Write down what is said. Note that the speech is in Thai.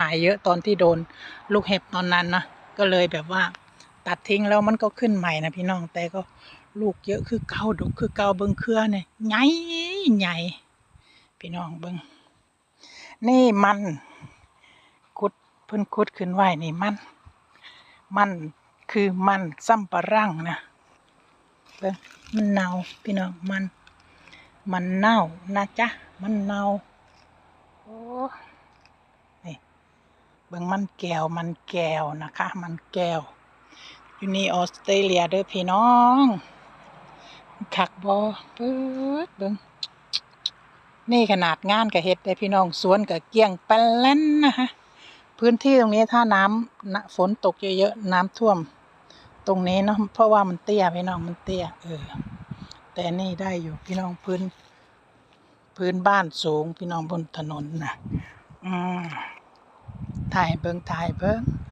หายเยอะตอนที่โดนลูกเห็บตอนนั้นนะก็เลยแบบว่าตัดทิ้งแล้วมันก็ขึ้นใหม่นะพี่น้องแต่ก็ลูกเยอะคือเก่าดกคือเก่าเบิ่งเครือเนี่ยใหญ่ใหญ่พี่น้องเบิ่งนี่มันขุดเพิ่นขุดขึ้นไว้นี่มันคือมันซ้ำปะรั่งนะเบิ่งมันเน่าพี่น้องมันเน่านะจ๊ะมันเน่าโอ้นี่เบิ่งมันแก้วนะคะมันแก้วอยู่นี่ออสเตรเลียเด้อพี่น้องคักบ่เปิดเบิ่งนี่ขนาดงานก็เฮ็ดได้พี่น้องสวนก็เกลี้ยงปะแล่นนะคะพื้นที่ตรงนี้ถ้าน้ำฝนตกเยอะๆน้ำท่วมตรงนี้เนาะเพราะว่ามันเตี้ยพี่น้องมันเตี้ยแต่นี่ได้อยู่พี่น้องพื้นบ้านสูงพี่น้องบนถนนนะถ่ายเบิ่ง